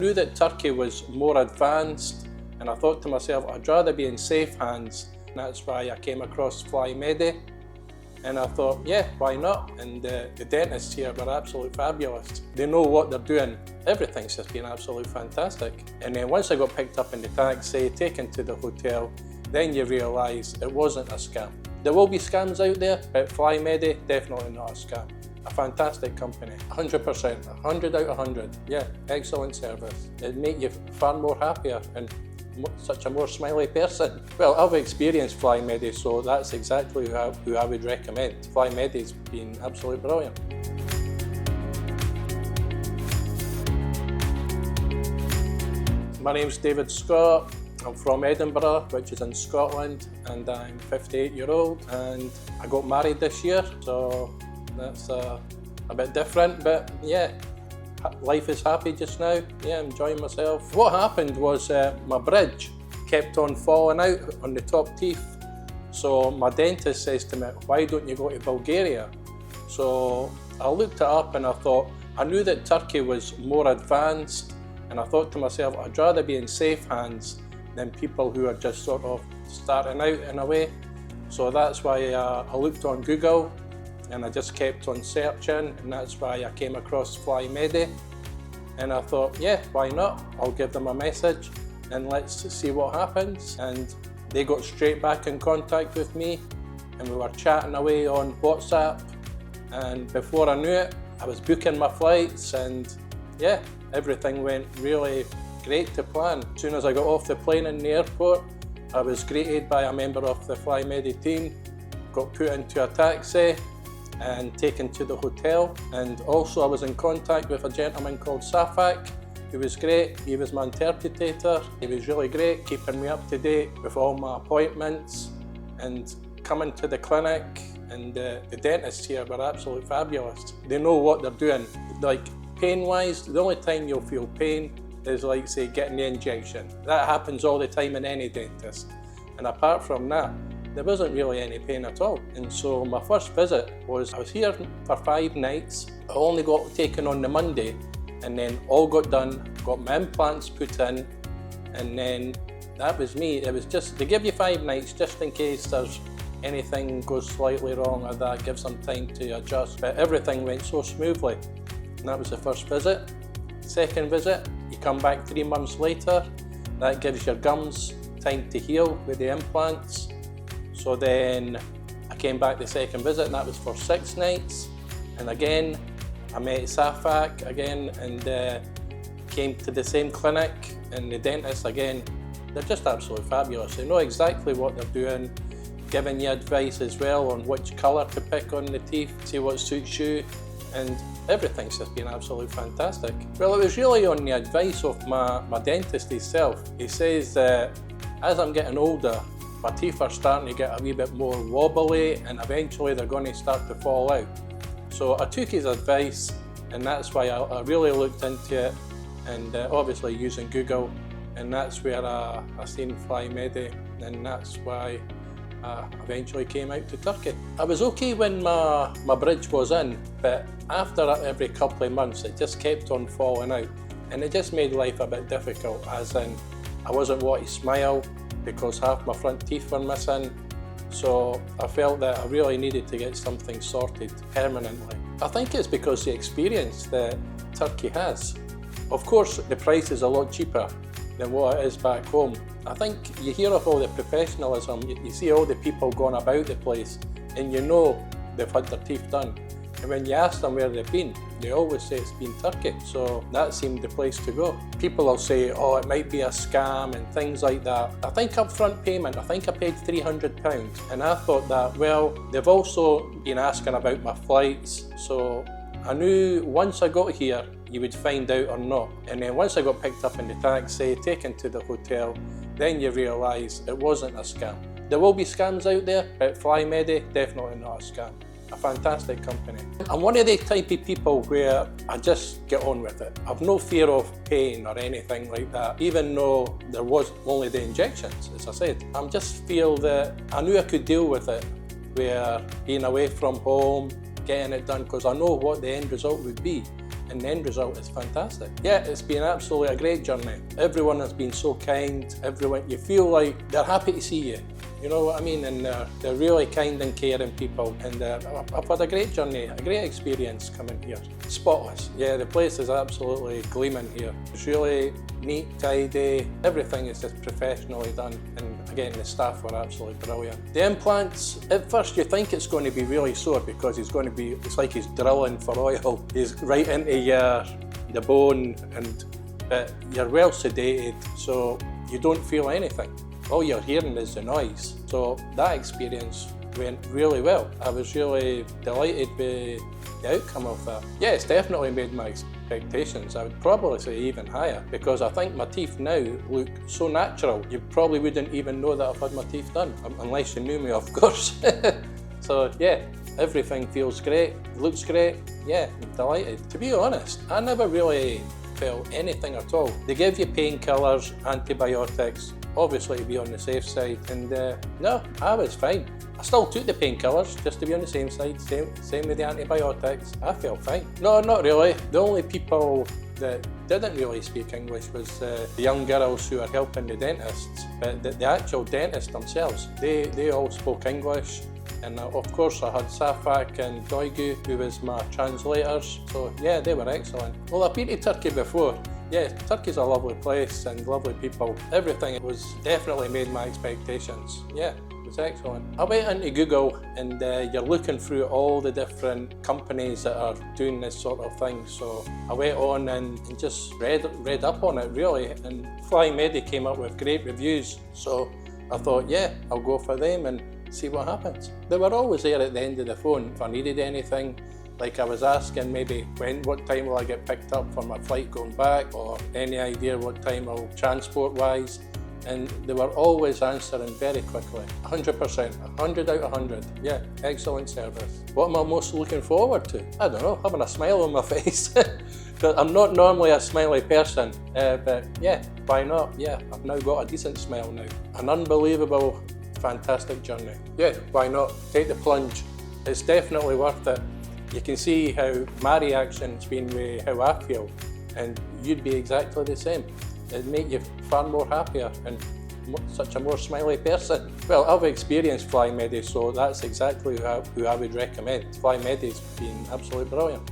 knew that Turkey was more advanced, and I thought to myself, I'd rather be in safe hands. And that's why I came across Flymedi, and I thought, yeah, why not? And the dentists here were absolutely fabulous. They know what they're doing. Everything's just been absolutely fantastic. And then once I got picked up in the taxi, taken to the hotel, then you realise it wasn't a scam. There will be scams out there, but Flymedi, definitely not a scam. A fantastic company, 100%, 100 out of 100. Yeah, excellent service. It'd make you far more happier and such a more smiley person. Well, I've experienced Flymedi, so that's exactly who I would recommend. Flymedi's been absolutely brilliant. My name's David Scott. I'm from Edinburgh, which is in Scotland, and I'm 58-year-old, and I got married this year, so that's a bit different, but yeah, life is happy just now. Yeah, enjoying myself. What happened was my bridge kept on falling out on the top teeth, so my dentist says to me, why don't you go to Bulgaria? So I looked it up and I thought, I knew that Turkey was more advanced, and I thought to myself, I'd rather be in safe hands than people who are just sort of starting out in a way. So that's why I looked on Google, and I just kept on searching, and that's why I came across Flymedi, and I thought, yeah, why not? I'll give them a message and let's see what happens. And they got straight back in contact with me, and we were chatting away on WhatsApp, and before I knew it, I was booking my flights, and yeah, everything went really great to plan. As soon as I got off the plane in the airport, I was greeted by a member of the Flymedi team, got put into a taxi and taken to the hotel. And also I was in contact with a gentleman called Safak, who was great. He was my interpreter. He was really great, keeping me up to date with all my appointments and coming to the clinic. And the dentists here were absolutely fabulous. They know what they're doing. Like pain-wise, the only time you'll feel pain is like, say, getting the injection. That happens all the time in any dentist. And apart from that, there wasn't really any pain at all. And so my first visit was, I was here for 5 nights. I only got taken on the Monday, and then all got done, got my implants put in, and then that was me. It was just, they give you 5 nights just in case there's anything goes slightly wrong or that, gives them time to adjust. But everything went so smoothly. And that was the first visit. Second visit, you come back 3 months later. That gives your gums time to heal with the implants. So then I came back the second visit, and that was for 6 nights. And again, I met Safak again, and came to the same clinic. And the dentists, again, they're just absolutely fabulous. They know exactly what they're doing, giving you advice as well on which colour to pick on the teeth, see what suits you. And everything's just been absolutely fantastic. Well, it was really on the advice of my dentist himself. He says that as I'm getting older, my teeth are starting to get a wee bit more wobbly, and eventually they're going to start to fall out. So I took his advice, and that's why I really looked into it, and obviously using Google, and that's where I seen Flymedi, and that's why I eventually came out to Turkey. I was okay when my bridge was in, but after every couple of months it just kept on falling out, and it just made life a bit difficult, as in I wasn't wanting to smile because half my front teeth were missing. So I felt that I really needed to get something sorted permanently. I think it's because the experience that Turkey has. Of course, the price is a lot cheaper than what it is back home. I think you hear of all the professionalism, you see all the people going about the place, and you know they've had their teeth done. And when you ask them where they've been, they always say it's been Turkey. So that seemed the place to go. People will say, oh, it might be a scam and things like that. I think upfront payment, I think I paid £300. And I thought that, well, they've also been asking about my flights. So I knew once I got here, you would find out or not. And then once I got picked up in the taxi, taken to the hotel, then you realise it wasn't a scam. There will be scams out there, but Flymedi, definitely not a scam. A fantastic company. I'm one of the type of people where I just get on with it. I've no fear of pain or anything like that, even though there was only the injections, as I said. I just feel that I knew I could deal with it, where being away from home, getting it done, because I know what the end result would be. and the end result is fantastic. Yeah, it's been absolutely a great journey. Everyone has been so kind, you feel like they're happy to see you. You know what I mean? And they're really kind and caring people, and I've had a great journey, a great experience coming here. Spotless. Yeah, the place is absolutely gleaming here. It's really neat, tidy, everything is just professionally done, and again, the staff were absolutely brilliant. The implants, at first you think it's going to be really sore because it's like he's drilling for oil. He's right into the bone, but you're well sedated, so you don't feel anything. All you're hearing is the noise. So that experience went really well. I was really delighted with the outcome of that. Yeah, it's definitely made my expectations. I would probably say even higher, because I think my teeth now look so natural. You probably wouldn't even know that I've had my teeth done, unless you knew me, of course. So yeah, everything feels great, looks great. Yeah, I'm delighted. To be honest, I never really felt anything at all. They give you painkillers, antibiotics, obviously to be on the safe side, and no, I was fine. I still took the painkillers just to be on the same side, same with the antibiotics. I felt fine. No, not really. The only people that didn't really speak English was the young girls who are helping the dentists, but the actual dentists themselves, they all spoke English. And of course I had Safak and Doigu, who was my translators, so yeah, they were excellent. Well, I've been to Turkey before. Yeah, Turkey's a lovely place and lovely people. Everything was definitely made my expectations. Yeah, it was excellent. I went into Google, and you're looking through all the different companies that are doing this sort of thing. So I went on and just read up on it really, and Flymedi came up with great reviews. So I thought, yeah, I'll go for them and see what happens. They were always there at the end of the phone if I needed anything. Like I was asking maybe what time will I get picked up for my flight going back, or any idea what time I'll transport wise, and they were always answering very quickly. 100%, 100 out of 100. Yeah, excellent service. What am I most looking forward to? I don't know, having a smile on my face. Because I'm not normally a smiley person, but yeah, why not? Yeah, I've now got a decent smile now. An unbelievable, fantastic journey. Yeah, why not? Take the plunge. It's definitely worth it. You can see how my reaction's been with how I feel, and you'd be exactly the same. It'd make you far more happier and such a more smiley person. Well, I've experienced Flymedi, so that's exactly who I would recommend. Flymedi's been absolutely brilliant.